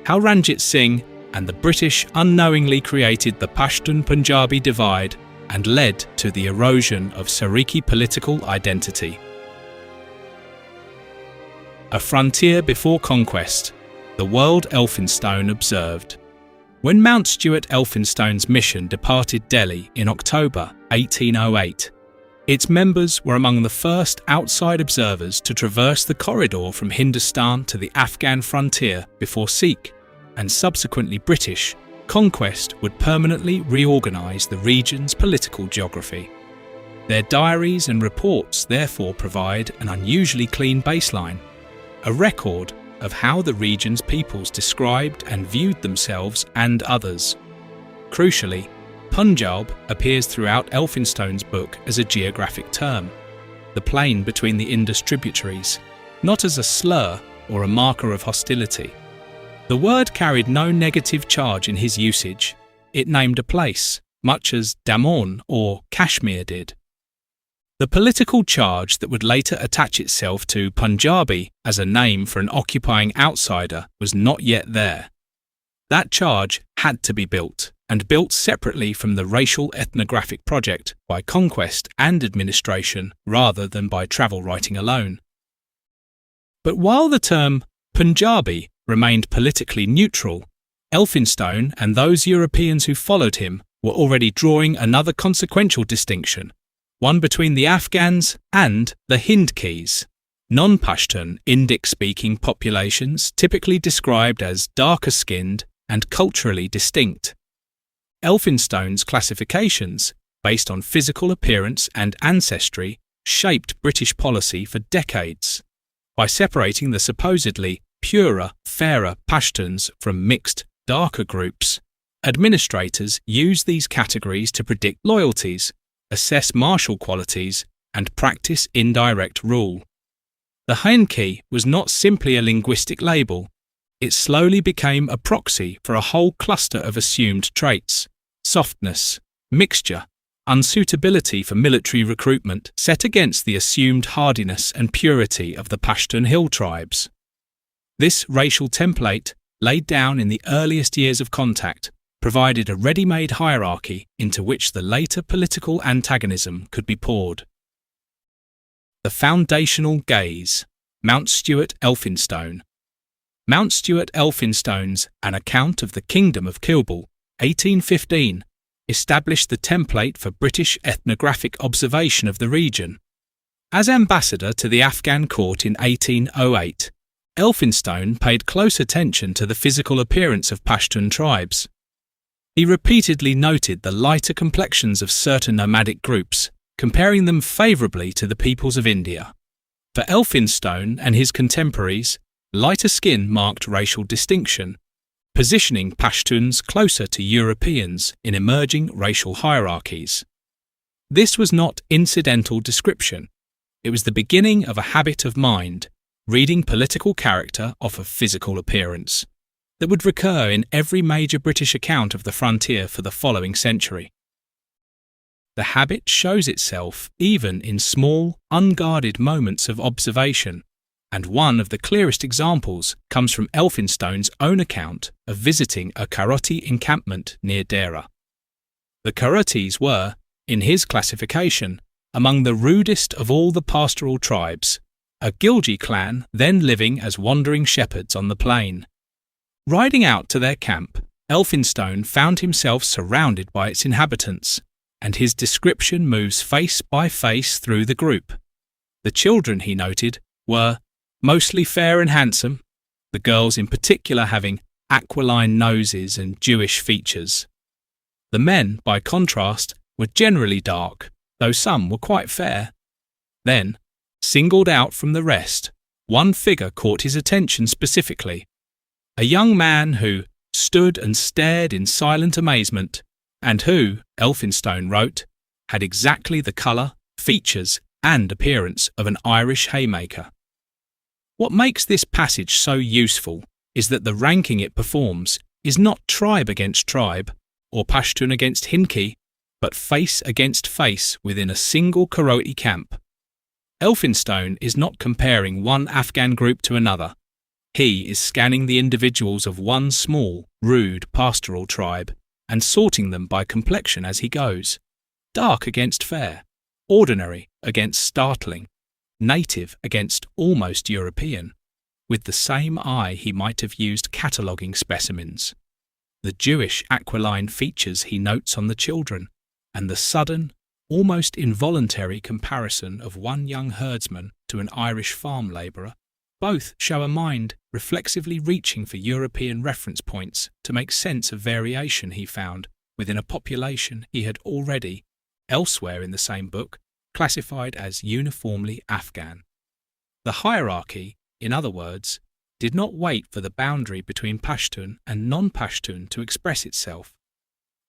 how Ranjit Singh and the British unknowingly created the Pashtun-Punjabi divide and led to the erosion of Saraiki political identity. A frontier before conquest, the world Elphinstone observed. When Mountstuart Elphinstone's mission departed Delhi in October 1808, its members were among the first outside observers to traverse the corridor from Hindustan to the Afghan frontier before Sikh, and subsequently British, conquest would permanently reorganise the region's political geography. Their diaries and reports therefore provide an unusually clean baseline, a record of how the region's peoples described and viewed themselves and others. Crucially, Punjab appears throughout Elphinstone's book as a geographic term, the plain between the Indus tributaries, not as a slur or a marker of hostility. The word carried no negative charge in his usage. It named a place, much as Damon or Kashmir did. The political charge that would later attach itself to Punjabi as a name for an occupying outsider was not yet there. That charge had to be built, and built separately from the racial ethnographic project by conquest and administration rather than by travel writing alone. But while the term Punjabi remained politically neutral, Elphinstone and those Europeans who followed him were already drawing another consequential distinction, one between the Afghans and the Hindkis, non-Pashtun Indic-speaking populations typically described as darker-skinned and culturally distinct. Elphinstone's classifications, based on physical appearance and ancestry, shaped British policy for decades. By separating the supposedly purer, fairer Pashtuns from mixed, darker groups, administrators used these categories to predict loyalties, assess martial qualities, and practice indirect rule. The Hindki was not simply a linguistic label. It slowly became a proxy for a whole cluster of assumed traits: softness, mixture, unsuitability for military recruitment set against the assumed hardiness and purity of the Pashtun hill tribes. This racial template, laid down in the earliest years of contact, provided a ready-made hierarchy into which the later political antagonism could be poured. The foundational gaze, Mountstuart Elphinstone. Mountstuart Elphinstone's An Account of the Kingdom of Caubul, 1815, established the template for British ethnographic observation of the region. As ambassador to the Afghan court in 1808, Elphinstone paid close attention to the physical appearance of Pashtun tribes. He repeatedly noted the lighter complexions of certain nomadic groups, comparing them favourably to the peoples of India. For Elphinstone and his contemporaries, lighter skin marked racial distinction, positioning Pashtuns closer to Europeans in emerging racial hierarchies. This was not incidental description. It was the beginning of a habit of mind, reading political character off of physical appearance, that would recur in every major British account of the frontier for the following century. The habit shows itself even in small, unguarded moments of observation, and one of the clearest examples comes from Elphinstone's own account of visiting a Karoti encampment near Dera. The Karotis were, in his classification, among the rudest of all the pastoral tribes, a Gilji clan then living as wandering shepherds on the plain. Riding out to their camp, Elphinstone found himself surrounded by its inhabitants, and his description moves face by face through the group. The children, he noted, were mostly fair and handsome, the girls in particular having aquiline noses and Jewish features. The men, by contrast, were generally dark, though some were quite fair. Then, singled out from the rest, one figure caught his attention specifically. A young man who stood and stared in silent amazement, and who, Elphinstone wrote, had exactly the colour, features, and appearance of an Irish haymaker. What makes this passage so useful is that the ranking it performs is not tribe against tribe, or Pashtun against Hindki, but face against face within a single Karoti camp. Elphinstone is not comparing one Afghan group to another, He is scanning the individuals of one small, rude pastoral tribe and sorting them by complexion as he goes. Dark against fair, ordinary against startling, native against almost European, with the same eye he might have used cataloguing specimens. The Jewish aquiline features he notes on the children, and the sudden, almost involuntary comparison of one young herdsman to an Irish farm labourer, both show a mind reflexively reaching for European reference points to make sense of variation he found within a population he had already, elsewhere in the same book, classified as uniformly Afghan. The hierarchy, in other words, did not wait for the boundary between Pashtun and non-Pashtun to express itself.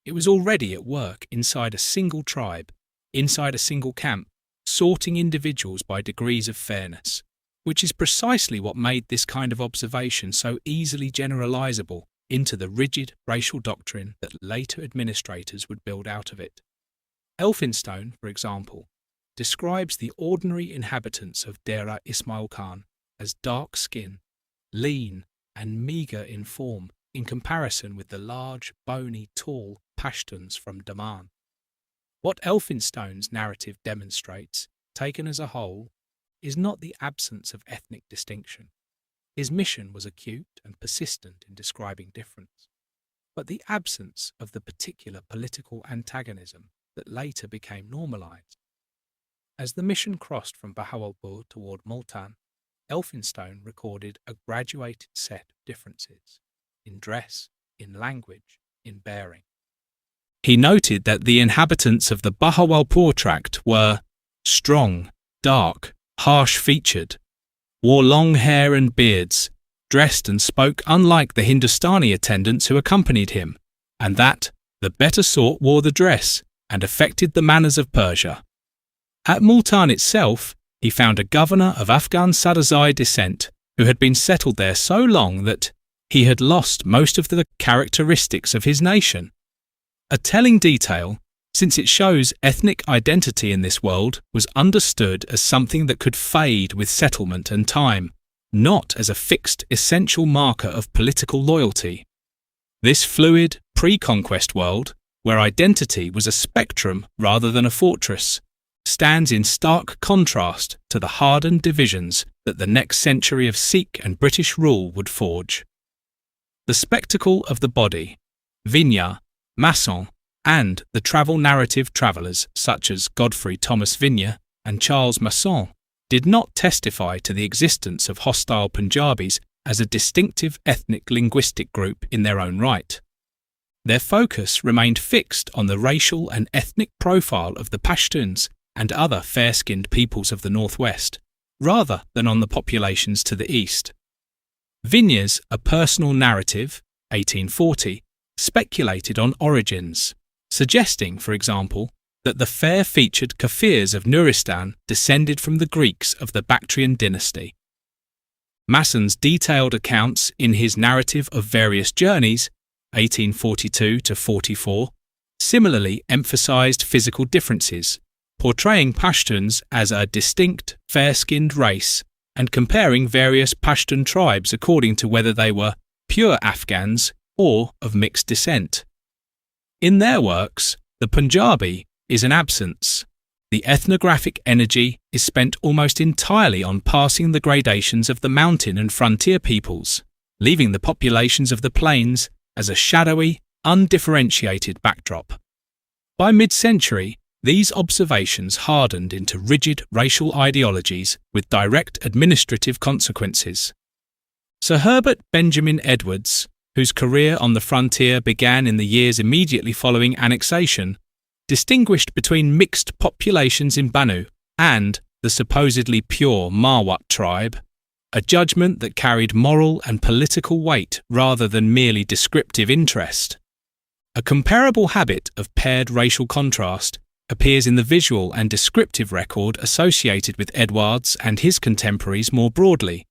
It was already at work inside a single tribe, inside a single camp, sorting individuals by degrees of fairness, which is precisely what made this kind of observation so easily generalizable into the rigid racial doctrine that later administrators would build out of it. Elphinstone, for example, describes the ordinary inhabitants of Dera Ismail Khan as dark skin, lean and meagre in form in comparison with the large, bony, tall Pashtuns from Daman. What Elphinstone's narrative demonstrates, taken as a whole, is not the absence of ethnic distinction. His mission was acute and persistent in describing difference, but the absence of the particular political antagonism that later became normalized. As the mission crossed from Bahawalpur toward Multan, Elphinstone recorded a graduated set of differences in dress, in language, in bearing. He noted that the inhabitants of the Bahawalpur tract were strong, dark, harsh-featured, wore long hair and beards, dressed and spoke unlike the Hindustani attendants who accompanied him, and that the better sort wore the dress and affected the manners of Persia. At Multan itself, he found a governor of Afghan Sadazai descent who had been settled there so long that he had lost most of the characteristics of his nation. A telling detail, since it shows ethnic identity in this world was understood as something that could fade with settlement and time, not as a fixed essential marker of political loyalty. This fluid, pre-conquest world, where identity was a spectrum rather than a fortress, stands in stark contrast to the hardened divisions that the next century of Sikh and British rule would forge. The spectacle of the body, Vignat, Masson, and the travel narrative travellers such as Godfrey Thomas Vignat and Charles Masson did not testify to the existence of hostile Punjabis as a distinctive ethnic linguistic group in their own right. Their focus remained fixed on the racial and ethnic profile of the Pashtuns and other fair-skinned peoples of the northwest, rather than on the populations to the east. Vignat's A Personal Narrative, 1840, speculated on origins, suggesting, for example, that the fair-featured Kafirs of Nuristan descended from the Greeks of the Bactrian dynasty. Masson's detailed accounts in his Narrative of Various Journeys, 1842-44, similarly emphasized physical differences, portraying Pashtuns as a distinct, fair-skinned race and comparing various Pashtun tribes according to whether they were pure Afghans or of mixed descent. In their works, the Punjabi is an absence. The ethnographic energy is spent almost entirely on passing the gradations of the mountain and frontier peoples, leaving the populations of the plains as a shadowy, undifferentiated backdrop. By mid-century, these observations hardened into rigid racial ideologies with direct administrative consequences. Sir Herbert Benjamin Edwards, whose career on the frontier began in the years immediately following annexation, distinguished between mixed populations in Banu and the supposedly pure Marwat tribe, a judgment that carried moral and political weight rather than merely descriptive interest. A comparable habit of paired racial contrast appears in the visual and descriptive record associated with Edwards and his contemporaries more broadly.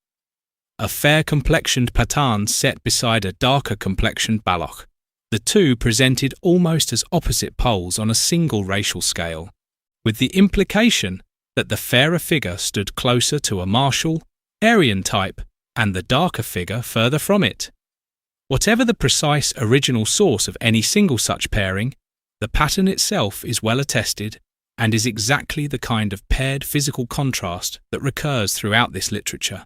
A fair-complexioned Pathan set beside a darker-complexioned Baloch, the two presented almost as opposite poles on a single racial scale, with the implication that the fairer figure stood closer to a martial, Aryan type and the darker figure further from it. Whatever the precise original source of any single such pairing, the pattern itself is well attested and is exactly the kind of paired physical contrast that recurs throughout this literature.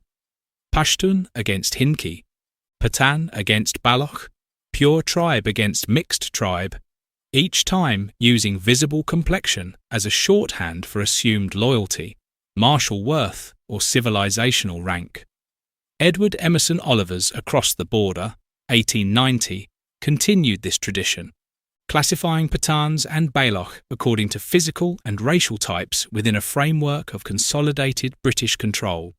Pashtun against Hinki, Pathan against Baloch, pure tribe against mixed tribe, each time using visible complexion as a shorthand for assumed loyalty, martial worth, or civilizational rank. Edward Emerson Oliver's Across the Border, 1890, continued this tradition, classifying Pathans and Baloch according to physical and racial types within a framework of consolidated British control.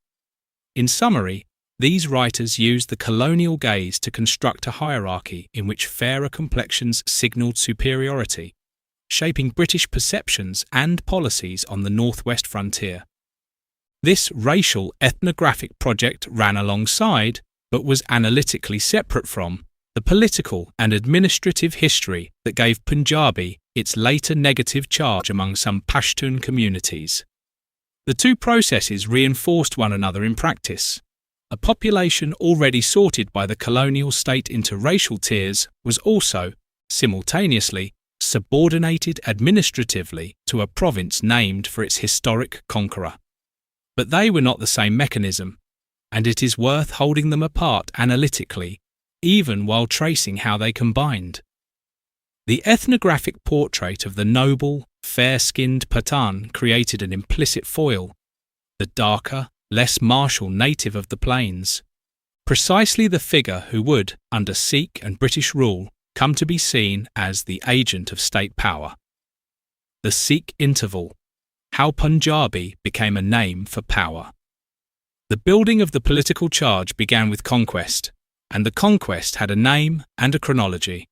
In summary, these writers used the colonial gaze to construct a hierarchy in which fairer complexions signalled superiority, shaping British perceptions and policies on the northwest frontier. This racial ethnographic project ran alongside, but was analytically separate from, the political and administrative history that gave Punjabi its later negative charge among some Pashtun communities. The two processes reinforced one another in practice. A population already sorted by the colonial state into racial tiers was also, simultaneously, subordinated administratively to a province named for its historic conqueror. But they were not the same mechanism, and it is worth holding them apart analytically, even while tracing how they combined. The ethnographic portrait of the noble, fair-skinned Pathan created an implicit foil, the darker, less martial native of the plains, precisely the figure who would, under Sikh and British rule, come to be seen as the agent of state power. The Sikh interval, how Punjabi became a name for power. The building of the political charge began with conquest, and the conquest had a name and a chronology.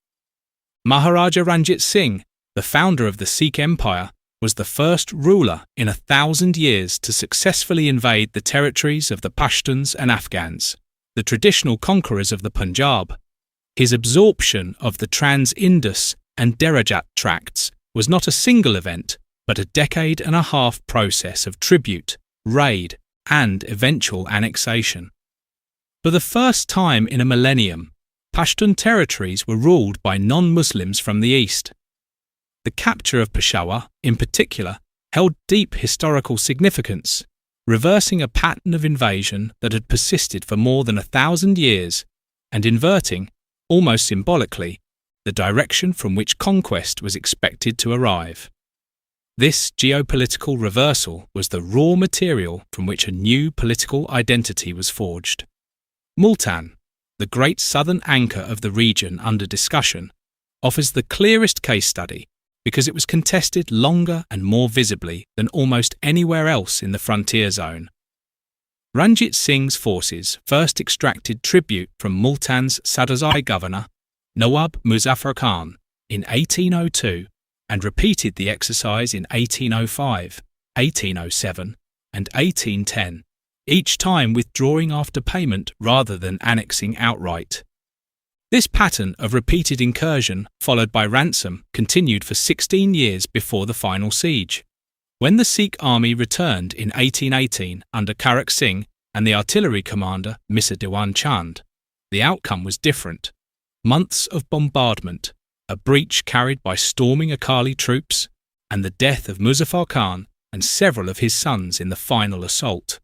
Maharaja Ranjit Singh, the founder of the Sikh Empire, was the first ruler in 1,000 years to successfully invade the territories of the Pashtuns and Afghans, the traditional conquerors of the Punjab. His absorption of the Trans-Indus and Derajat tracts was not a single event, but a decade-and-a-half process of tribute, raid, and eventual annexation. For the first time in a millennium, Pashtun territories were ruled by non-Muslims from the east. The capture of Peshawar, in particular, held deep historical significance, reversing a pattern of invasion that had persisted for more than 1,000 years and inverting, almost symbolically, the direction from which conquest was expected to arrive. This geopolitical reversal was the raw material from which a new political identity was forged. Multan, the great southern anchor of the region under discussion, offers the clearest case study because it was contested longer and more visibly than almost anywhere else in the frontier zone. Ranjit Singh's forces first extracted tribute from Multan's Sadozai governor, Nawab Muzaffar Khan, in 1802 and repeated the exercise in 1805, 1807 and 1810, each time withdrawing after payment rather than annexing outright. This pattern of repeated incursion, followed by ransom, continued for 16 years before the final siege. When the Sikh army returned in 1818 under Karak Singh and the artillery commander Mr. Dewan Chand, the outcome was different. Months of bombardment, a breach carried by storming Akali troops, and the death of Muzaffar Khan and several of his sons in the final assault.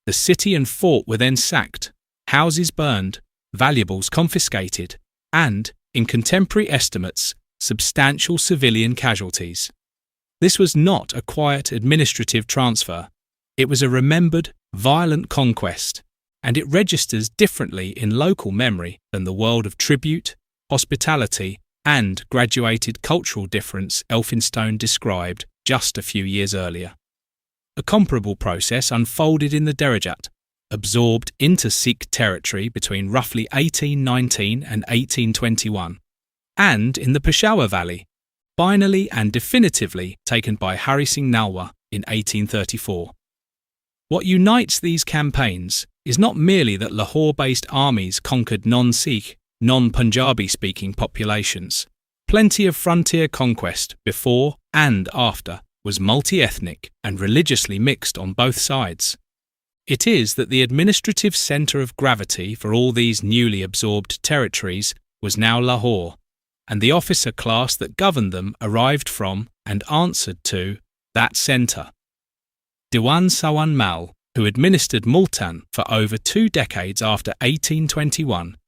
The city and fort were then sacked, houses burned, valuables confiscated, and, in contemporary estimates, substantial civilian casualties. This was not a quiet administrative transfer. It was a remembered, violent conquest, and it registers differently in local memory than the world of tribute, hospitality, and graduated cultural difference Elphinstone described just a few years earlier. A comparable process unfolded in the Derajat, absorbed into Sikh territory between roughly 1819 and 1821, and in the Peshawar Valley, finally and definitively taken by Hari Singh Nalwa in 1834. What unites these campaigns is not merely that Lahore-based armies conquered non-Sikh, non-Punjabi-speaking populations. Plenty of frontier conquest before and after was multi-ethnic and religiously mixed on both sides. It is that the administrative centre of gravity for all these newly absorbed territories was now Lahore, and the officer class that governed them arrived from and answered to that centre. Diwan Sawan Mal, who administered Multan for over 2 decades after 1821,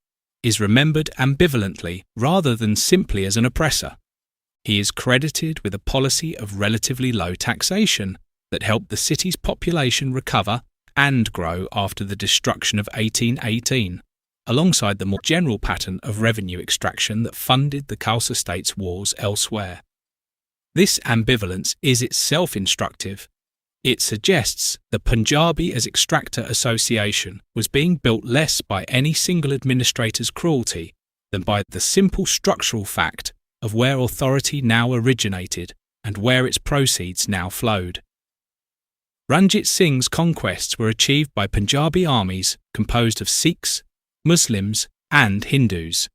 is remembered ambivalently rather than simply as an oppressor. He is credited with a policy of relatively low taxation that helped the city's population recover and grow after the destruction of 1818, alongside the more general pattern of revenue extraction that funded the Khalsa state's wars elsewhere. This ambivalence is itself instructive. It suggests the Punjabi as Extractor Association was being built less by any single administrator's cruelty than by the simple structural fact of where authority now originated and where its proceeds now flowed. Ranjit Singh's conquests were achieved by Punjabi armies composed of Sikhs, Muslims, and Hindus.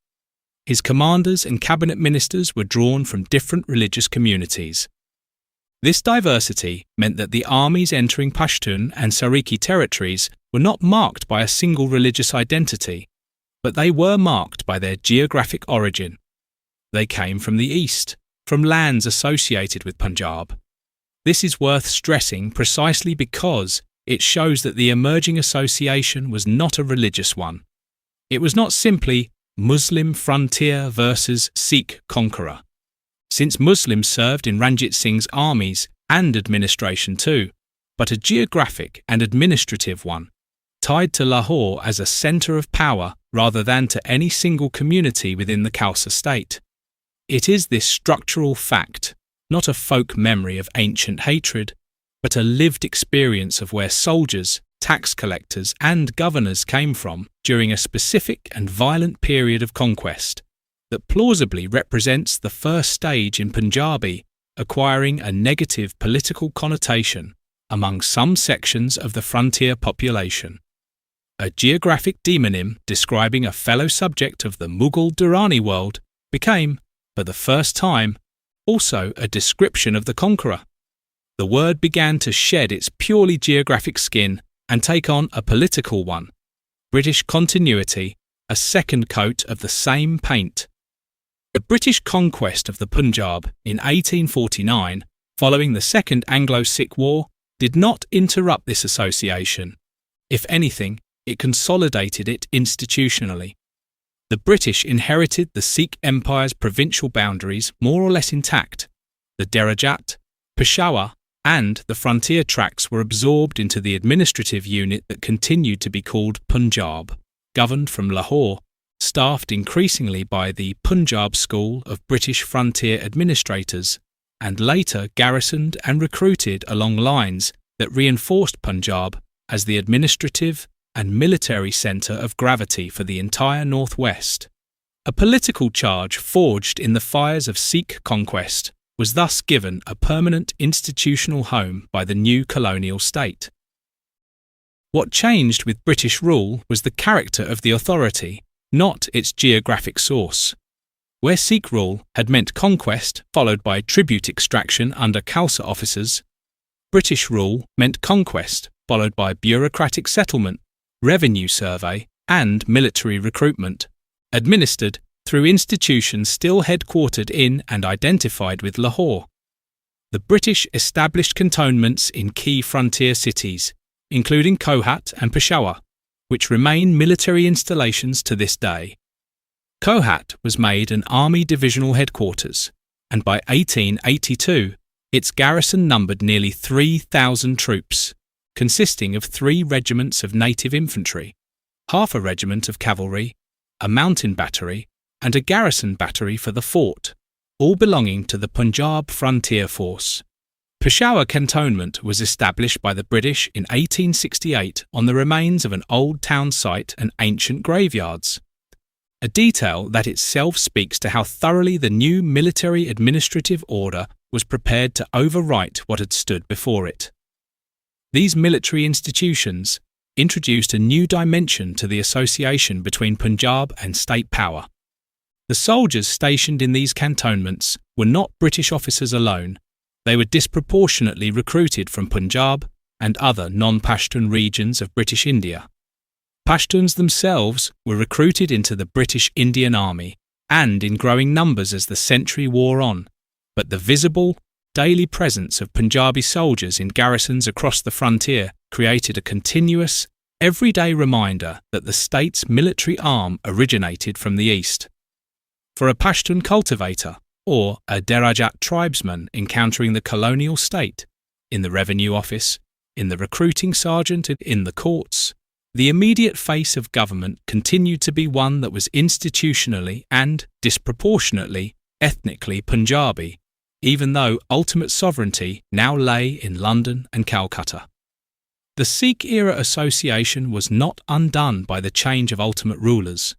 His commanders and cabinet ministers were drawn from different religious communities. This diversity meant that the armies entering Pashtun and Saraiki territories were not marked by a single religious identity, but they were marked by their geographic origin. They came from the east, from lands associated with Punjab. This is worth stressing precisely because it shows that the emerging association was not a religious one. It was not simply Muslim frontier versus Sikh conqueror, since Muslims served in Ranjit Singh's armies and administration too, but a geographic and administrative one, tied to Lahore as a centre of power rather than to any single community within the Khalsa state. It is this structural fact, not a folk memory of ancient hatred, but a lived experience of where soldiers, tax collectors, and governors came from during a specific and violent period of conquest, that plausibly represents the first stage in Punjabi acquiring a negative political connotation among some sections of the frontier population. A geographic demonym describing a fellow subject of the Mughal Durrani world became, for the first time, also a description of the conqueror. The word began to shed its purely geographic skin and take on a political one. British continuity, a second coat of the same paint. The British conquest of the Punjab in 1849, following the Second Anglo-Sikh War, did not interrupt this association. If anything, it consolidated it institutionally. The British inherited the Sikh Empire's provincial boundaries more or less intact. The Derajat, Peshawar, and the frontier tracts were absorbed into the administrative unit that continued to be called Punjab, governed from Lahore, staffed increasingly by the Punjab School of British Frontier Administrators, and later garrisoned and recruited along lines that reinforced Punjab as the administrative and military centre of gravity for the entire northwest. A political charge forged in the fires of Sikh conquest was thus given a permanent institutional home by the new colonial state. What changed with British rule was the character of the authority, not its geographic source. Where Sikh rule had meant conquest followed by tribute extraction under Khalsa officers, British rule meant conquest followed by bureaucratic settlement, revenue survey, and military recruitment, administered through institutions still headquartered in and identified with Lahore. The British established cantonments in key frontier cities, including Kohat and Peshawar, which remain military installations to this day. Kohat was made an army divisional headquarters, and by 1882 its garrison numbered nearly 3,000 troops, consisting of 3 regiments of native infantry, half a regiment of cavalry, a mountain battery, and a garrison battery for the fort, all belonging to the Punjab Frontier Force. Peshawar Cantonment was established by the British in 1868 on the remains of an old town site and ancient graveyards, a detail that itself speaks to how thoroughly the new military administrative order was prepared to overwrite what had stood before it. These military institutions introduced a new dimension to the association between Punjab and state power. The soldiers stationed in these cantonments were not British officers alone. They were disproportionately recruited from Punjab, and other non-Pashtun regions of British India. Pashtuns themselves were recruited into the British Indian Army and in growing numbers as the century wore on, but the visible, daily presence of Punjabi soldiers in garrisons across the frontier created a continuous, everyday reminder that the state's military arm originated from the east. For a Pashtun cultivator, or a Derajat tribesman encountering the colonial state, in the revenue office, in the recruiting sergeant, in the courts, the immediate face of government continued to be one that was institutionally and disproportionately ethnically Punjabi, even though ultimate sovereignty now lay in London and Calcutta. The Sikh-era association was not undone by the change of ultimate rulers.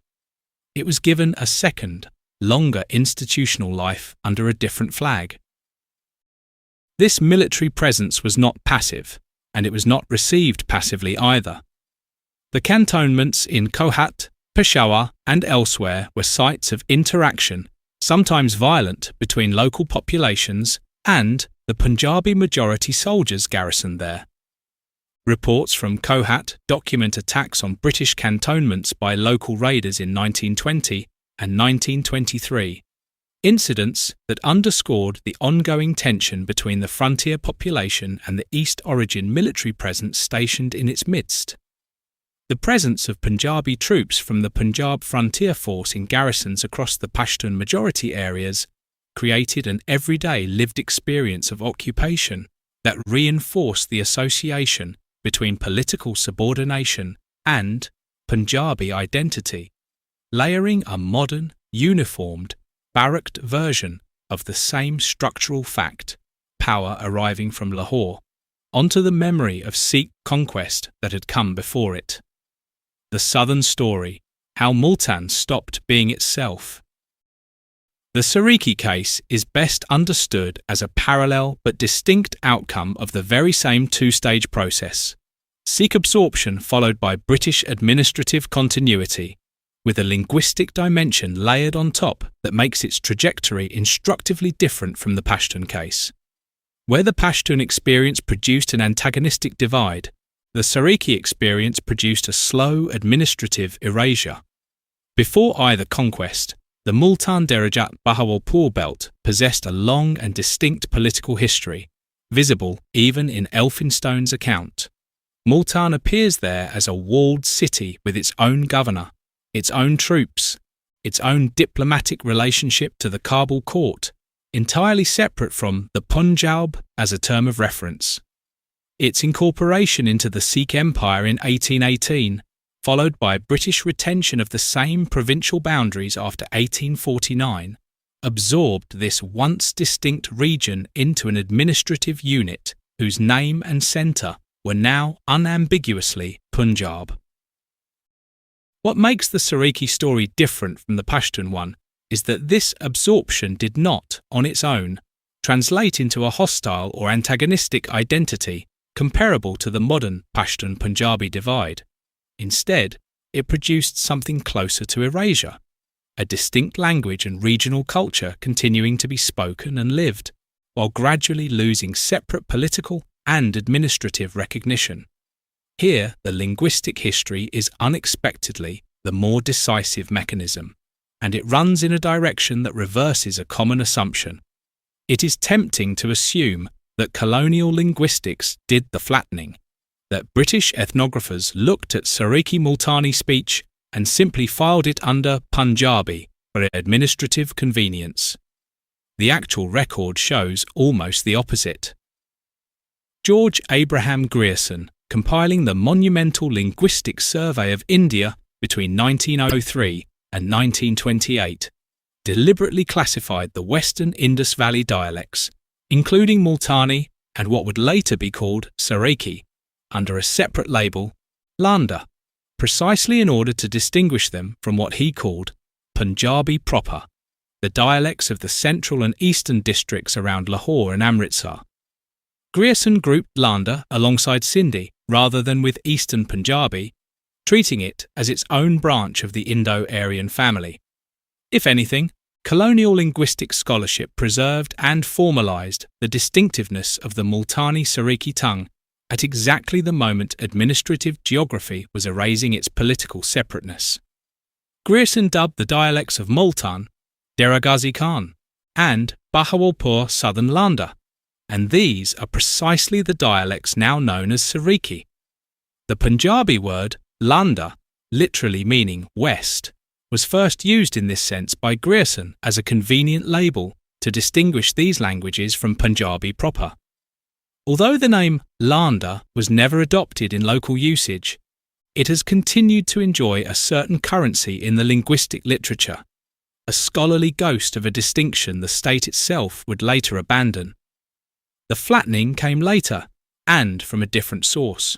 It was given a second, longer institutional life under a different flag. This military presence was not passive, and it was not received passively either. The cantonments in Kohat, Peshawar, and elsewhere were sites of interaction, sometimes violent, between local populations and the Punjabi majority soldiers garrisoned there. Reports from Kohat document attacks on British cantonments by local raiders in 1920 and 1923, incidents that underscored the ongoing tension between the frontier population and the East Origin military presence stationed in its midst. The presence of Punjabi troops from the Punjab Frontier Force in garrisons across the Pashtun majority areas created an everyday lived experience of occupation that reinforced the association between political subordination and Punjabi identity, layering a modern, uniformed, barracked version of the same structural fact, power arriving from Lahore, onto the memory of Sikh conquest that had come before it. The Southern story, how Multan stopped being itself. The Saraiki case is best understood as a parallel but distinct outcome of the very same two-stage process: Sikh absorption followed by British administrative continuity, with a linguistic dimension layered on top that makes its trajectory instructively different from the Pashtun case. Where the Pashtun experience produced an antagonistic divide, the Saraiki experience produced a slow administrative erasure. Before either conquest, the Multan Derajat Bahawalpur belt possessed a long and distinct political history, visible even in Elphinstone's account. Multan appears there as a walled city with its own governor, its own troops, its own diplomatic relationship to the Caubul court, entirely separate from the Punjab as a term of reference. Its incorporation into the Sikh Empire in 1818, followed by British retention of the same provincial boundaries after 1849, absorbed this once distinct region into an administrative unit whose name and centre were now unambiguously Punjab. What makes the Saraiki story different from the Pashtun one is that this absorption did not, on its own, translate into a hostile or antagonistic identity comparable to the modern Pashtun-Punjabi divide. Instead, it produced something closer to erasure, a distinct language and regional culture continuing to be spoken and lived, while gradually losing separate political and administrative recognition. Here, the linguistic history is unexpectedly the more decisive mechanism, and it runs in a direction that reverses a common assumption. It is tempting to assume that colonial linguistics did the flattening, that British ethnographers looked at Saraiki Multani speech and simply filed it under Punjabi for administrative convenience. The actual record shows almost the opposite. George Abraham Grierson, compiling the monumental Linguistic Survey of India between 1903 and 1928, deliberately classified the Western Indus Valley dialects, including Multani and what would later be called Saraiki, under a separate label, Landa, precisely in order to distinguish them from what he called Punjabi proper, the dialects of the central and eastern districts around Lahore and Amritsar. Grierson grouped Landa alongside Sindhi rather than with Eastern Punjabi, treating it as its own branch of the Indo-Aryan family. If anything, colonial linguistic scholarship preserved and formalised the distinctiveness of the Multani Saraiki tongue at exactly the moment administrative geography was erasing its political separateness. Grierson dubbed the dialects of Multan Dera Ghazi Khan and Bahawalpur Southern Landa, and these are precisely the dialects now known as Saraiki. The Punjabi word Landa, literally meaning west, was first used in this sense by Grierson as a convenient label to distinguish these languages from Punjabi proper. Although the name Landa was never adopted in local usage, it has continued to enjoy a certain currency in the linguistic literature, a scholarly ghost of a distinction the state itself would later abandon. The flattening came later, and from a different source.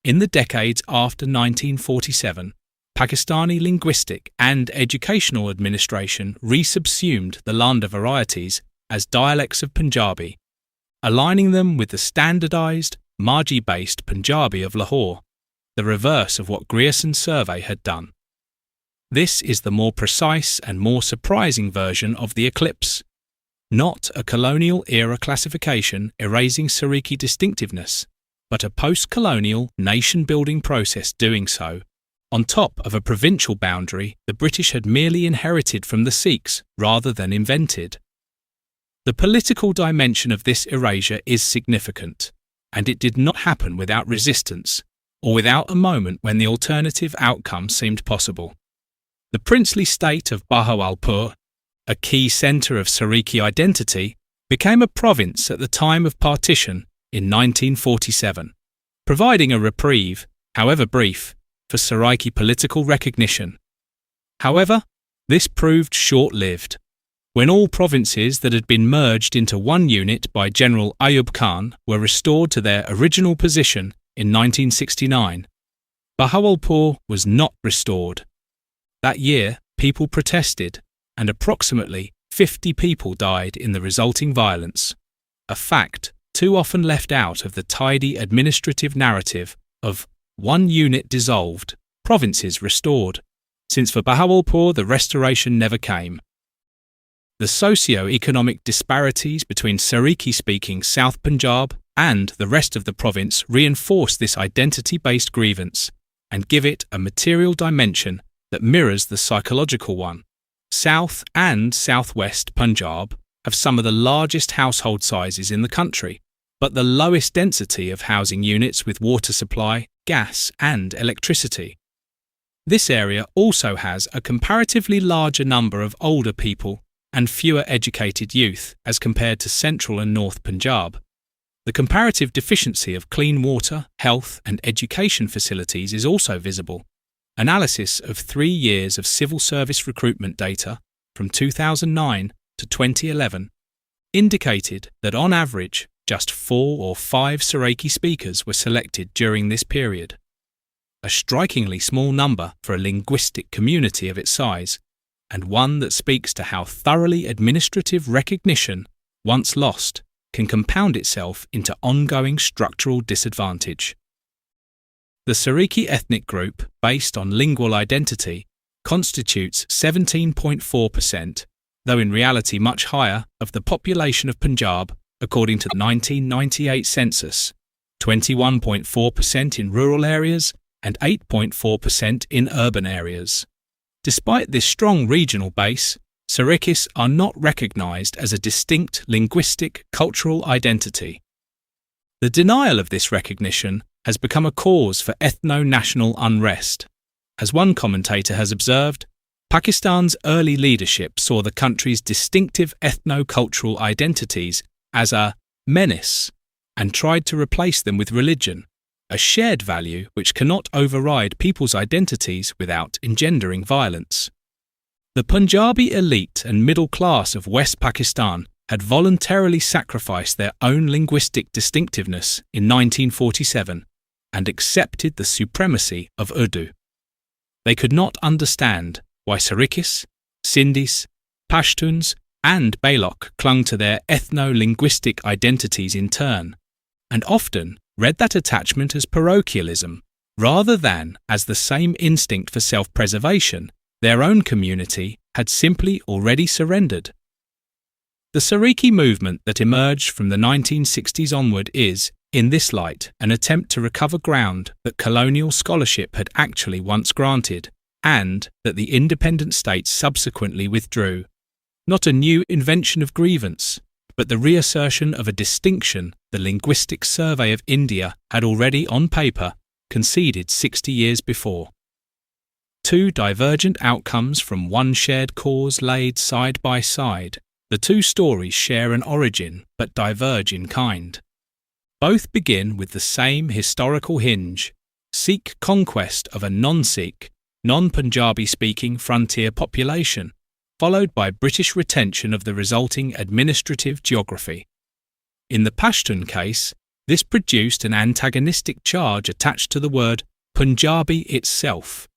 In the decades after 1947, Pakistani linguistic and educational administration resubsumed the Landa varieties as dialects of Punjabi, aligning them with the standardised, Marji-based Punjabi of Lahore, the reverse of what Grierson's survey had done. This is the more precise and more surprising version of the eclipse, not a colonial era classification erasing Saraiki distinctiveness, but a post-colonial nation-building process doing so, on top of a provincial boundary the British had merely inherited from the Sikhs rather than invented. The political dimension of this erasure is significant, and it did not happen without resistance, or without a moment when the alternative outcome seemed possible. The princely state of Bahawalpur, a key centre of Saraiki identity, became a province at the time of partition in 1947, providing a reprieve, however brief, for Saraiki political recognition. However, this proved short-lived. When all provinces that had been merged into one unit by General Ayub Khan were restored to their original position in 1969, Bahawalpur was not restored. That year, people protested, and approximately 50 people died in the resulting violence, a fact too often left out of the tidy administrative narrative of one unit dissolved, provinces restored, since for Bahawalpur the restoration never came. The socio-economic disparities between Saraiki-speaking South Punjab and the rest of the province reinforce this identity-based grievance and give it a material dimension that mirrors the psychological one. South and Southwest Punjab have some of the largest household sizes in the country, but the lowest density of housing units with water supply, gas and electricity. This area also has a comparatively larger number of older people and fewer educated youth as compared to central and north Punjab. The comparative deficiency of clean water, health and education facilities is also visible. Analysis of 3 years of civil service recruitment data from 2009 to 2011 indicated that on average just 4 or 5 Saraiki speakers were selected during this period, a strikingly small number for a linguistic community of its size, and one that speaks to how thoroughly administrative recognition, once lost, can compound itself into ongoing structural disadvantage. The Saraiki ethnic group, based on lingual identity, constitutes 17.4%, though in reality much higher, of the population of Punjab, according to the 1998 census, 21.4% in rural areas and 8.4% in urban areas. Despite this strong regional base, Saraikis are not recognised as a distinct linguistic cultural identity. The denial of this recognition has become a cause for ethno-national unrest. As one commentator has observed, Pakistan's early leadership saw the country's distinctive ethno-cultural identities as a menace and tried to replace them with religion, a shared value which cannot override people's identities without engendering violence. The Punjabi elite and middle class of West Pakistan had voluntarily sacrificed their own linguistic distinctiveness in 1947 and accepted the supremacy of Urdu. They could not understand why Saraikis, Sindhis, Pashtuns and Baloch clung to their ethno-linguistic identities in turn, and often read that attachment as parochialism, rather than as the same instinct for self-preservation their own community had simply already surrendered. The Saraiki movement that emerged from the 1960s onward is, in this light an attempt to recover ground that colonial scholarship had actually once granted, and that the independent states subsequently withdrew. Not a new invention of grievance, but the reassertion of a distinction the Linguistic Survey of India had already on paper conceded 60 years before. Two divergent outcomes from one shared cause laid side by side, the two stories share an origin but diverge in kind. Both begin with the same historical hinge: Sikh conquest of a non-Sikh, non-Punjabi speaking frontier population, followed by British retention of the resulting administrative geography. In the Pashtun case, this produced an antagonistic charge attached to the word Punjabi itself,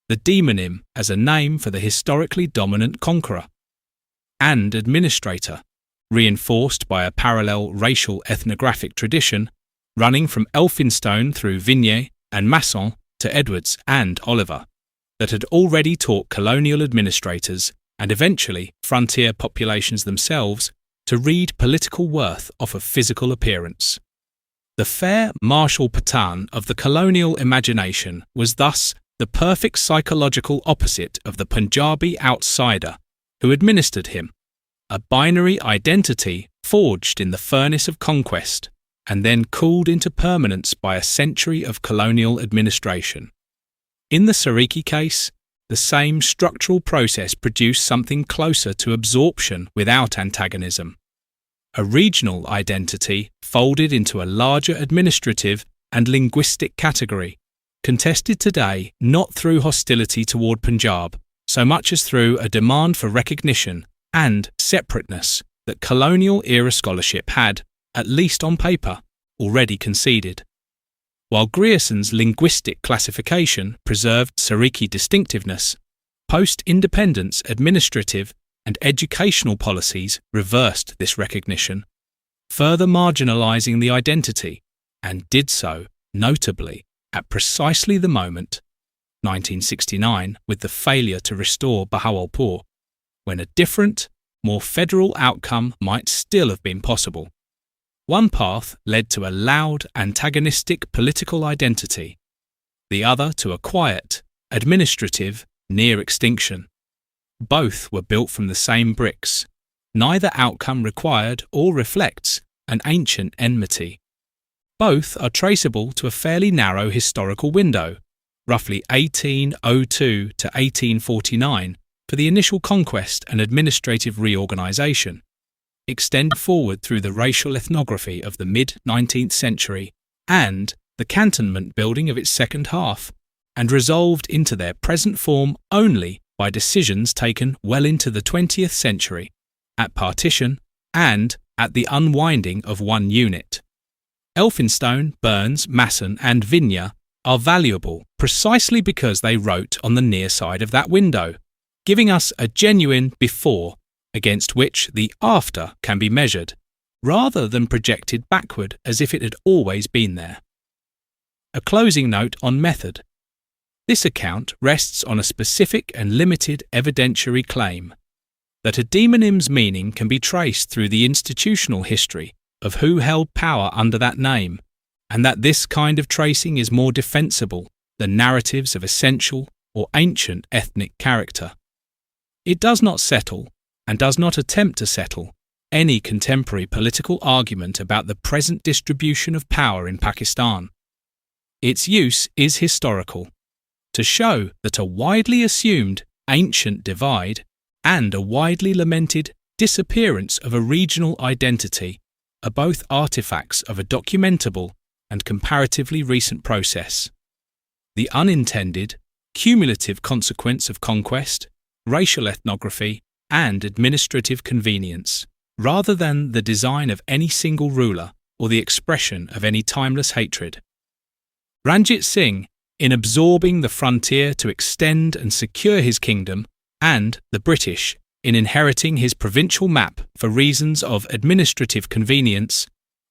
the demonym as a name for the historically dominant conqueror and administrator, reinforced by a parallel racial ethnographic tradition running from Elphinstone through Vignes and Masson to Edwards and Oliver, that had already taught colonial administrators and eventually frontier populations themselves to read political worth off of physical appearance. The fair martial Pathan of the colonial imagination was thus the perfect psychological opposite of the Punjabi outsider who administered him, a binary identity forged in the furnace of conquest and then cooled into permanence by a century of colonial administration. In the Saraiki case, the same structural process produced something closer to absorption without antagonism. A regional identity folded into a larger administrative and linguistic category, contested today not through hostility toward Punjab, so much as through a demand for recognition and separateness that colonial-era scholarship had, at least on paper, already conceded. While Grierson's linguistic classification preserved Saraiki distinctiveness, post-independence administrative and educational policies reversed this recognition, further marginalising the identity, and did so, notably, at precisely the moment, 1969, with the failure to restore Bahawalpur, when a different, more federal outcome might still have been possible. One path led to a loud, antagonistic political identity, the other to a quiet, administrative, near extinction. Both were built from the same bricks. Neither outcome required or reflects an ancient enmity. Both are traceable to a fairly narrow historical window, roughly 1802 to 1849, for the initial conquest and administrative reorganisation, extend forward through the racial ethnography of the mid-19th century and the cantonment building of its second half, and resolved into their present form only by decisions taken well into the 20th century, at partition and at the unwinding of one unit. Elphinstone, Burns, Masson and Vignes are valuable precisely because they wrote on the near side of that window, giving us a genuine before against which the after can be measured, rather than projected backward as if it had always been there. A closing note on method. This account rests on a specific and limited evidentiary claim that a demonym's meaning can be traced through the institutional history of who held power under that name, and that this kind of tracing is more defensible than narratives of essential or ancient ethnic character. It does not settle, and does not attempt to settle, any contemporary political argument about the present distribution of power in Pakistan. Its use is historical, to show that a widely assumed ancient divide and a widely lamented disappearance of a regional identity are both artifacts of a documentable and comparatively recent process. The unintended, cumulative consequence of conquest, racial ethnography, and administrative convenience, rather than the design of any single ruler or the expression of any timeless hatred. Ranjit Singh, in absorbing the frontier to extend and secure his kingdom, and the British, in inheriting his provincial map for reasons of administrative convenience,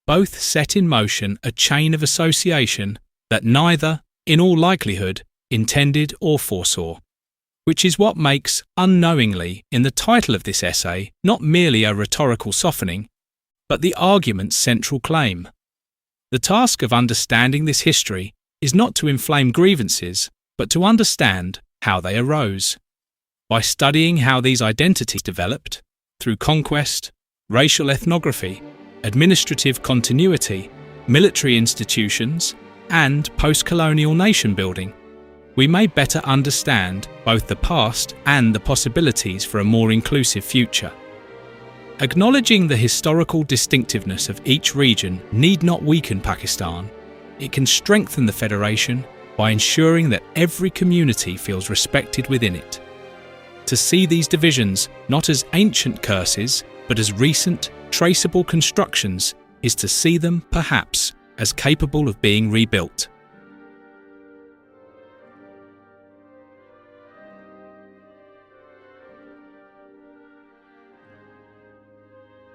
both set in motion a chain of association that neither, in all likelihood, intended or foresaw, which is what makes Unknowingly in the title of this essay not merely a rhetorical softening, but the argument's central claim. The task of understanding this history is not to inflame grievances, but to understand how they arose. By studying how these identities developed, through conquest, racial ethnography, administrative continuity, military institutions, and post-colonial nation building, we may better understand both the past and the possibilities for a more inclusive future. Acknowledging the historical distinctiveness of each region need not weaken Pakistan. It can strengthen the federation by ensuring that every community feels respected within it. To see these divisions not as ancient curses, but as recent, traceable constructions is to see them, perhaps, as capable of being rebuilt.